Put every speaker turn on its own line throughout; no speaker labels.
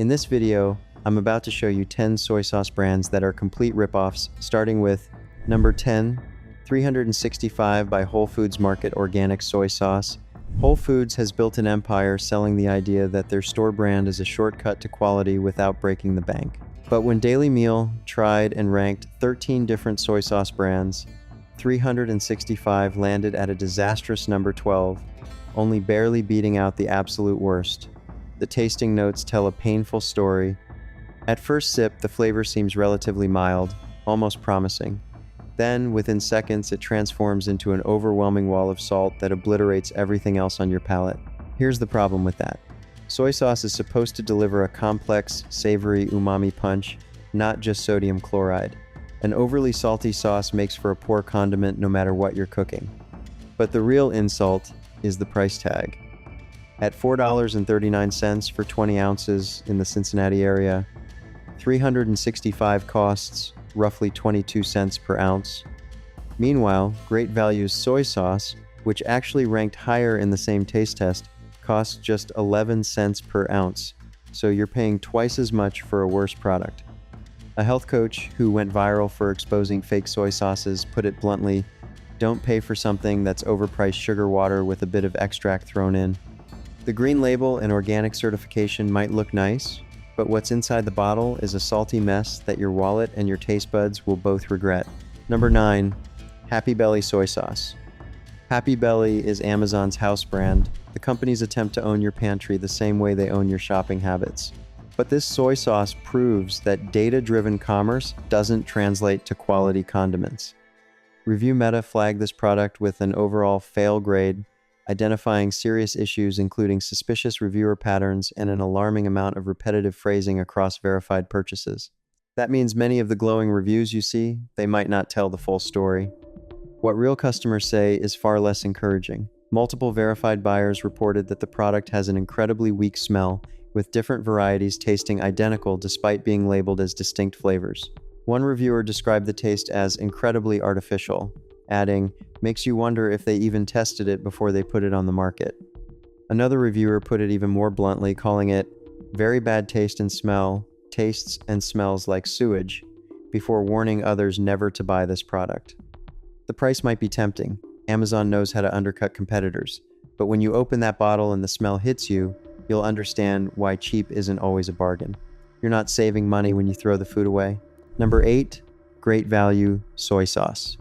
In this video, I'm about to show you 10 soy sauce brands that are complete ripoffs, starting with number 10, 365 by Whole Foods Market Organic Soy Sauce. Whole Foods has built an empire selling the idea that their store brand is a shortcut to quality without breaking the bank. But when Daily Meal tried and ranked 13 different soy sauce brands, 365 landed at a disastrous number 12, only barely beating out the absolute worst. The tasting notes tell a painful story. At first sip, the flavor seems relatively mild, almost promising. Then, within seconds, it transforms into an overwhelming wall of salt that obliterates everything else on your palate. Here's the problem with that. Soy sauce is supposed to deliver a complex, savory umami punch, not just sodium chloride. An overly salty sauce makes for a poor condiment no matter what you're cooking. But the real insult is the price tag. At $4.39 for 20 ounces in the Cincinnati area, 365 costs roughly 22 cents per ounce. Meanwhile, Great Value's soy sauce, which actually ranked higher in the same taste test, costs just 11 cents per ounce, so you're paying twice as much for a worse product. A health coach who went viral for exposing fake soy sauces put it bluntly, don't pay for something that's overpriced sugar water with a bit of extract thrown in. The green label and organic certification might look nice, but what's inside the bottle is a salty mess that your wallet and your taste buds will both regret. Number 9, Happy Belly Soy Sauce. Happy Belly is Amazon's house brand, the company's attempt to own your pantry the same way they own your shopping habits. But this soy sauce proves that data-driven commerce doesn't translate to quality condiments. Review Meta flagged this product with an overall fail grade, identifying serious issues including suspicious reviewer patterns and an alarming amount of repetitive phrasing across verified purchases. That means many of the glowing reviews you see, they might not tell the full story. What real customers say is far less encouraging. Multiple verified buyers reported that the product has an incredibly weak smell, with different varieties tasting identical despite being labeled as distinct flavors. One reviewer described the taste as incredibly artificial, adding, "Makes you wonder if they even tested it before they put it on the market." Another reviewer put it even more bluntly, calling it, "Very bad taste and smell, tastes and smells like sewage," before warning others never to buy this product. The price might be tempting. Amazon knows how to undercut competitors, but when you open that bottle and the smell hits you, you'll understand why cheap isn't always a bargain. You're not saving money when you throw the food away. Number 8, Great Value Soy Sauce.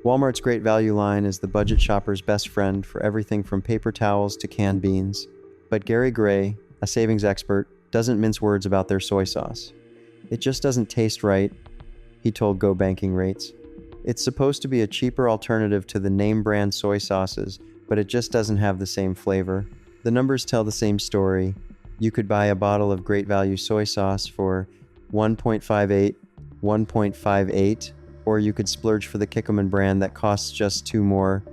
Walmart's Great Value line is the budget shopper's best friend for everything from paper towels to canned beans. But Gary Gray, a savings expert, doesn't mince words about their soy sauce. "It just doesn't taste right," he told Go Banking Rates. "It's supposed to be a cheaper alternative to the name brand soy sauces, but it just doesn't have the same flavor." The numbers tell the same story. You could buy a bottle of Great Value soy sauce for $1.58, or you could splurge for the Kikkoman brand that costs just $2 more.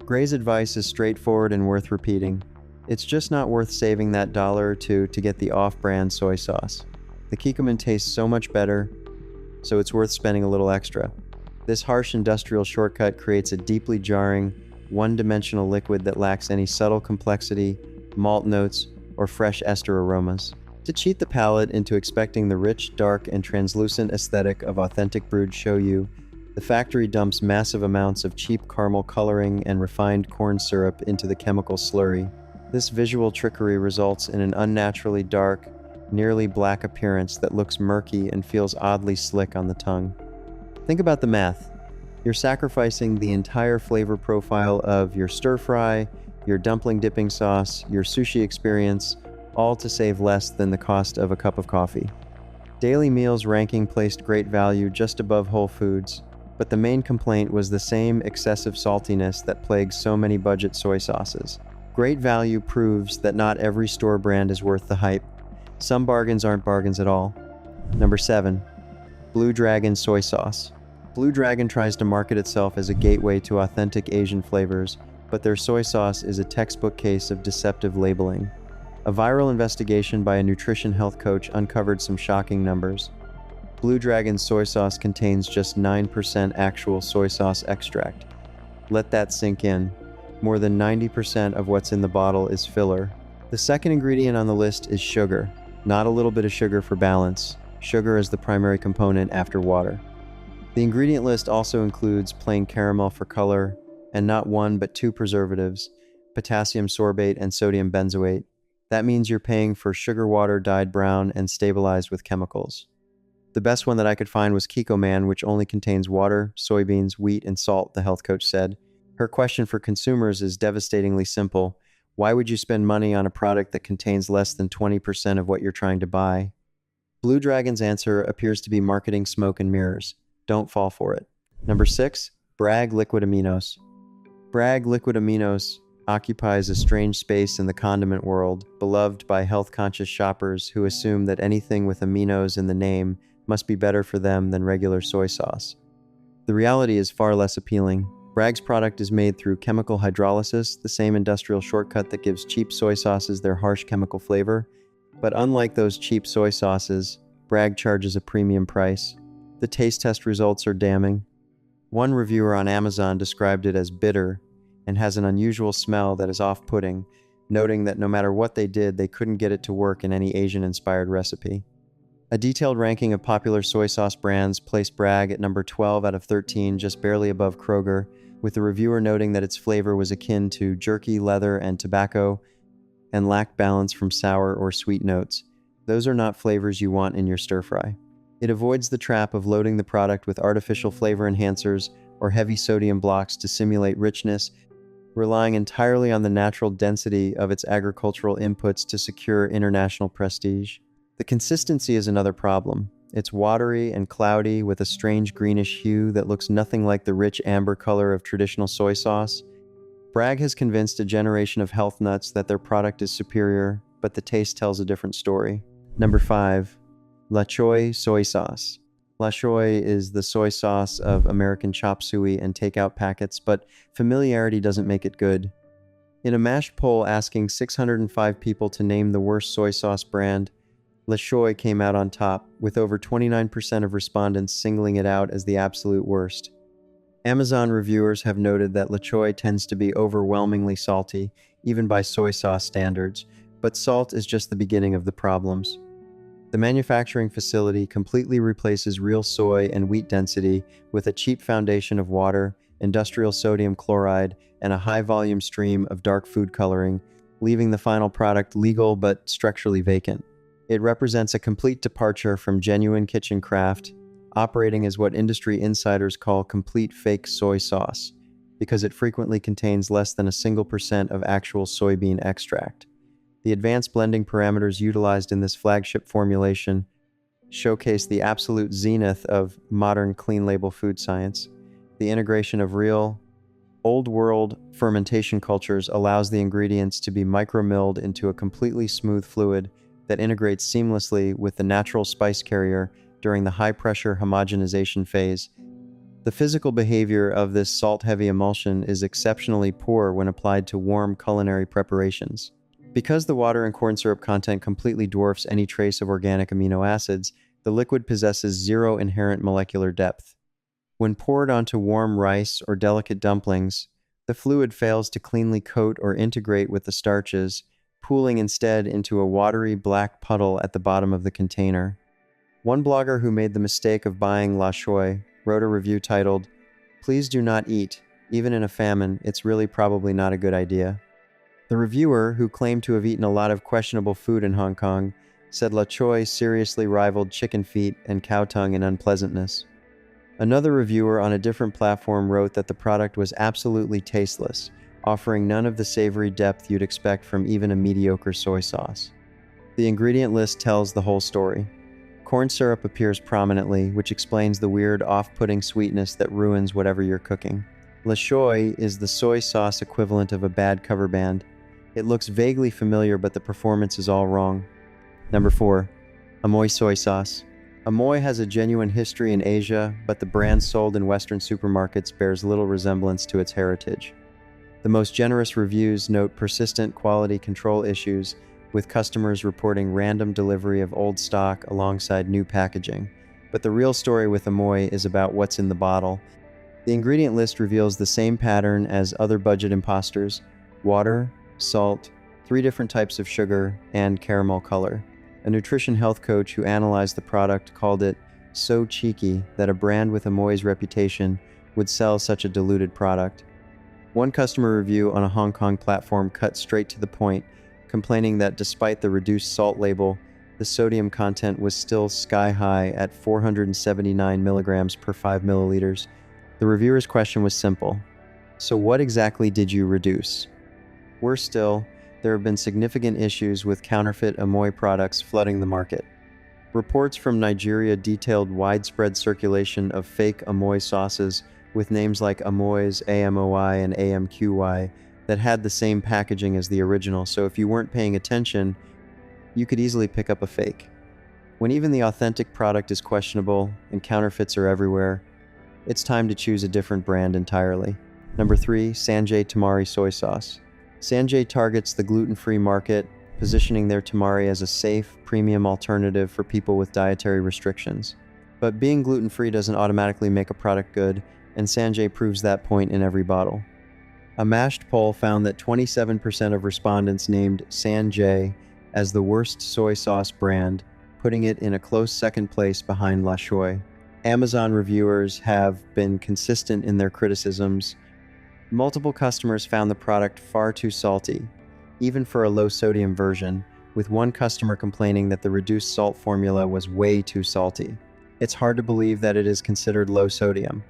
Gray's advice is straightforward and worth repeating. It's just not worth saving that $1 or $2 to get the off-brand soy sauce. The Kikkoman tastes so much better, so it's worth spending a little extra. This harsh industrial shortcut creates a deeply jarring, one-dimensional liquid that lacks any subtle complexity, malt notes, or fresh ester aromas. To cheat the palate into expecting the rich, dark, and translucent aesthetic of authentic brewed shoyu, the factory dumps massive amounts of cheap caramel coloring and refined corn syrup into the chemical slurry. This visual trickery results in an unnaturally dark, nearly black appearance that looks murky and feels oddly slick on the tongue. Think about the math. You're sacrificing the entire flavor profile of your stir-fry, your dumpling dipping sauce, your sushi experience, all to save less than the cost of a cup of coffee. Daily Meal's ranking placed Great Value just above Whole Foods, but the main complaint was the same excessive saltiness that plagues so many budget soy sauces. Great Value proves that not every store brand is worth the hype. Some bargains aren't bargains at all. Number 7, Blue Dragon Soy Sauce. Blue Dragon tries to market itself as a gateway to authentic Asian flavors, but their soy sauce is a textbook case of deceptive labeling. A viral investigation by a nutrition health coach uncovered some shocking numbers. Blue Dragon's soy sauce contains just 9% actual soy sauce extract. Let that sink in. More than 90% of what's in the bottle is filler. The second ingredient on the list is sugar. Not a little bit of sugar for balance. Sugar is the primary component after water. The ingredient list also includes plain caramel for color, and not one but two preservatives, potassium sorbate and sodium benzoate. That means you're paying for sugar water dyed brown and stabilized with chemicals. The best one that I could find was Kiko Man, which only contains water, soybeans, wheat, and salt, the health coach said. Her question for consumers is devastatingly simple. Why would you spend money on a product that contains less than 20% of what you're trying to buy? Blue Dragon's answer appears to be marketing smoke and mirrors. Don't fall for it. Number 6, Bragg Liquid Aminos. Bragg Liquid Aminos occupies a strange space in the condiment world, beloved by health-conscious shoppers who assume that anything with aminos in the name must be better for them than regular soy sauce. The reality is far less appealing. Bragg's product is made through chemical hydrolysis, the same industrial shortcut that gives cheap soy sauces their harsh chemical flavor. But unlike those cheap soy sauces, Bragg charges a premium price. The taste test results are damning. One reviewer on Amazon described it as bitter and has an unusual smell that is off-putting, noting that no matter what they did, they couldn't get it to work in any Asian-inspired recipe. A detailed ranking of popular soy sauce brands placed Bragg at number 12 out of 13, just barely above Kroger, with the reviewer noting that its flavor was akin to jerky, leather, and tobacco, and lacked balance from sour or sweet notes. Those are not flavors you want in your stir-fry. It avoids the trap of loading the product with artificial flavor enhancers or heavy sodium blocks to simulate richness, relying entirely on the natural density of its agricultural inputs to secure international prestige. The consistency is another problem. It's watery and cloudy with a strange greenish hue that looks nothing like the rich amber color of traditional soy sauce. Bragg has convinced a generation of health nuts that their product is superior, but the taste tells a different story. Number 5. La Choy Soy Sauce. La Choy is the soy sauce of American chop suey and takeout packets, but familiarity doesn't make it good. In a mashed poll asking 605 people to name the worst soy sauce brand, La Choy came out on top, with over 29% of respondents singling it out as the absolute worst. Amazon reviewers have noted that La Choy tends to be overwhelmingly salty, even by soy sauce standards, but salt is just the beginning of the problems. The manufacturing facility completely replaces real soy and wheat density with a cheap foundation of water, industrial sodium chloride, and a high-volume stream of dark food coloring, leaving the final product legal but structurally vacant. It represents a complete departure from genuine kitchen craft, operating as what industry insiders call complete fake soy sauce, because it frequently contains less than a single % of actual soybean extract. The advanced blending parameters utilized in this flagship formulation showcase the absolute zenith of modern clean label food science. The integration of real, old-world fermentation cultures allows the ingredients to be micromilled into a completely smooth fluid that integrates seamlessly with the natural spice carrier during the high-pressure homogenization phase. The physical behavior of this salt-heavy emulsion is exceptionally poor when applied to warm culinary preparations. Because the water and corn syrup content completely dwarfs any trace of organic amino acids, the liquid possesses zero inherent molecular depth. When poured onto warm rice or delicate dumplings, the fluid fails to cleanly coat or integrate with the starches, pooling instead into a watery black puddle at the bottom of the container. One blogger who made the mistake of buying La Choy wrote a review titled, "Please do not eat. Even in a famine, it's really probably not a good idea." The reviewer, who claimed to have eaten a lot of questionable food in Hong Kong, said La Choy seriously rivaled chicken feet and cow tongue in unpleasantness. Another reviewer on a different platform wrote that the product was absolutely tasteless, offering none of the savory depth you'd expect from even a mediocre soy sauce. The ingredient list tells the whole story. Corn syrup appears prominently, which explains the weird off-putting sweetness that ruins whatever you're cooking. La Choy is the soy sauce equivalent of a bad cover band. It looks vaguely familiar, but the performance is all wrong. Number 4. Amoy Soy Sauce. Amoy has a genuine history in Asia, but the brand sold in Western supermarkets bears little resemblance to its heritage. The most generous reviews note persistent quality control issues, with customers reporting random delivery of old stock alongside new packaging. But the real story with Amoy is about what's in the bottle. The ingredient list reveals the same pattern as other budget imposters: water, salt, 3 different types of sugar, and caramel color. A nutrition health coach who analyzed the product called it so cheeky that a brand with Amoy's reputation would sell such a diluted product. One customer review on a Hong Kong platform cut straight to the point, complaining that despite the reduced salt label, the sodium content was still sky high at 479 milligrams per 5 milliliters. The reviewer's question was simple. So what exactly did you reduce? Worse still, there have been significant issues with counterfeit Amoy products flooding the market. Reports from Nigeria detailed widespread circulation of fake Amoy sauces with names like Amoy's, AMOI, and AMQY that had the same packaging as the original, so if you weren't paying attention, you could easily pick up a fake. When even the authentic product is questionable and counterfeits are everywhere, it's time to choose a different brand entirely. Number 3, Sanjay Tamari soy sauce. Sanjay targets the gluten-free market, positioning their tamari as a safe, premium alternative for people with dietary restrictions. But being gluten-free doesn't automatically make a product good, and Sanjay proves that point in every bottle. A mashed poll found that 27% of respondents named Sanjay as the worst soy sauce brand, putting it in a close second place behind La Choy. Amazon reviewers have been consistent in their criticisms. Multiple customers found the product far too salty, even for a low-sodium version, with one customer complaining that the reduced salt formula was way too salty. It's hard to believe that it is considered low-sodium.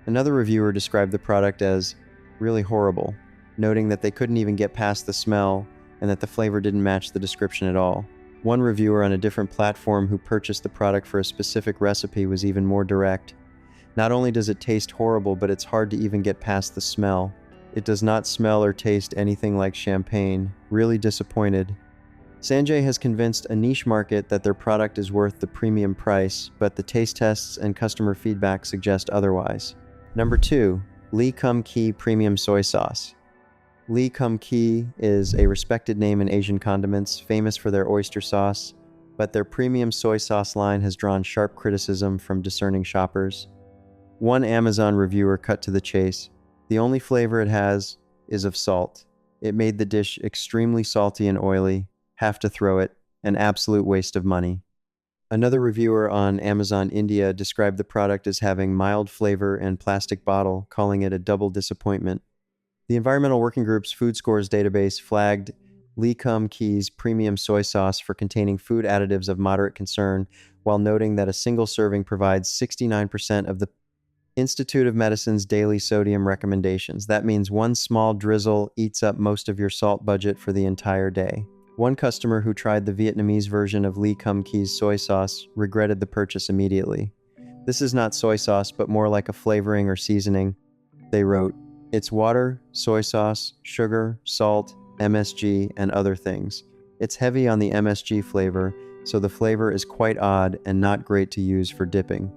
Another reviewer described the product as really horrible, noting that they couldn't even get past the smell and that the flavor didn't match the description at all. One reviewer on a different platform who purchased the product for a specific recipe was even more direct. Not only does it taste horrible, but it's hard to even get past the smell. It does not smell or taste anything like champagne. Really disappointed. Sanjay has convinced a niche market that their product is worth the premium price, but the taste tests and customer feedback suggest otherwise. Number 2, Lee Kum Kee Premium Soy Sauce. Lee Kum Kee is a respected name in Asian condiments, famous for their oyster sauce, but their premium soy sauce line has drawn sharp criticism from discerning shoppers. One Amazon reviewer cut to the chase. The only flavor it has is of salt. It made the dish extremely salty and oily, have to throw it, an absolute waste of money. Another reviewer on Amazon India described the product as having mild flavor and plastic bottle, calling it a double disappointment. The Environmental Working Group's Food Scores database flagged Lee Kum Kee's premium soy sauce for containing food additives of moderate concern, while noting that a single serving provides 69% of the Institute of Medicine's daily sodium recommendations. That means one small drizzle eats up most of your salt budget for the entire day. One customer who tried the Vietnamese version of Lee Kum Kee's soy sauce regretted the purchase immediately. This is not soy sauce, but more like a flavoring or seasoning. They wrote, "It's water, soy sauce, sugar, salt, MSG, and other things. It's heavy on the MSG flavor, so the flavor is quite odd and not great to use for dipping."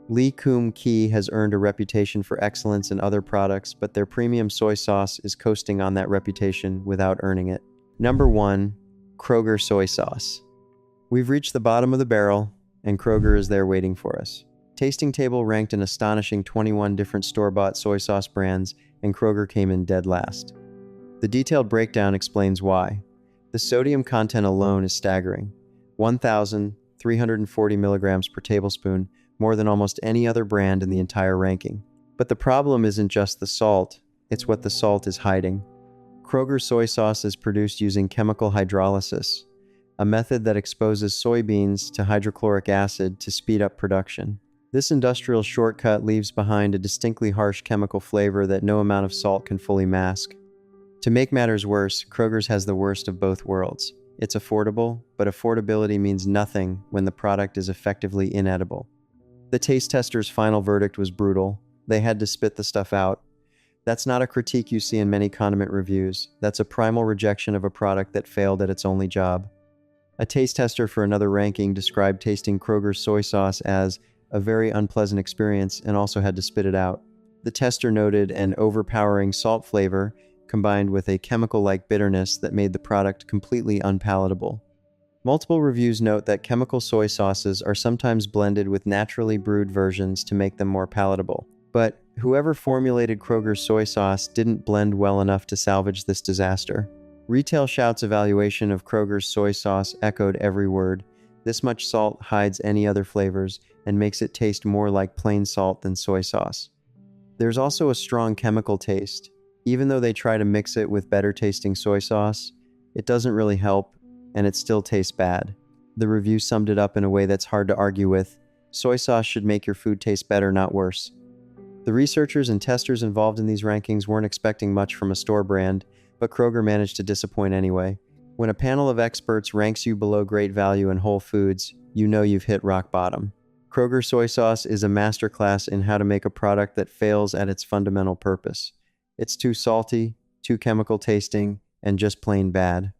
Lee Kum Kee has earned a reputation for excellence in other products, but their premium soy sauce is coasting on that reputation without earning it. Number 1, Kroger soy sauce. We've reached the bottom of the barrel, and Kroger is there waiting for us. Tasting Table ranked an astonishing 21 different store-bought soy sauce brands, and Kroger came in dead last. The detailed breakdown explains why. The sodium content alone is staggering. 1,340 milligrams per tablespoon, more than almost any other brand in the entire ranking. But the problem isn't just the salt, it's what the salt is hiding. Kroger soy sauce is produced using chemical hydrolysis, a method that exposes soybeans to hydrochloric acid to speed up production. This industrial shortcut leaves behind a distinctly harsh chemical flavor that no amount of salt can fully mask. To make matters worse, Kroger's has the worst of both worlds. It's affordable, but affordability means nothing when the product is effectively inedible. The taste testers' final verdict was brutal. They had to spit the stuff out. That's not a critique you see in many condiment reviews. That's a primal rejection of a product that failed at its only job. A taste tester for another ranking described tasting Kroger's soy sauce as a very unpleasant experience and also had to spit it out. The tester noted an overpowering salt flavor combined with a chemical-like bitterness that made the product completely unpalatable. Multiple reviews note that chemical soy sauces are sometimes blended with naturally brewed versions to make them more palatable. But whoever formulated Kroger's soy sauce didn't blend well enough to salvage this disaster. Retail Shout's evaluation of Kroger's soy sauce echoed every word. This much salt hides any other flavors and makes it taste more like plain salt than soy sauce. There's also a strong chemical taste. Even though they try to mix it with better tasting soy sauce, it doesn't really help, and it still tastes bad. The review summed it up in a way that's hard to argue with. Soy sauce should make your food taste better, not worse. The researchers and testers involved in these rankings weren't expecting much from a store brand, but Kroger managed to disappoint anyway. When a panel of experts ranks you below great value in Whole Foods, you know you've hit rock bottom. Kroger soy sauce is a masterclass in how to make a product that fails at its fundamental purpose. It's too salty, too chemical tasting, and just plain bad.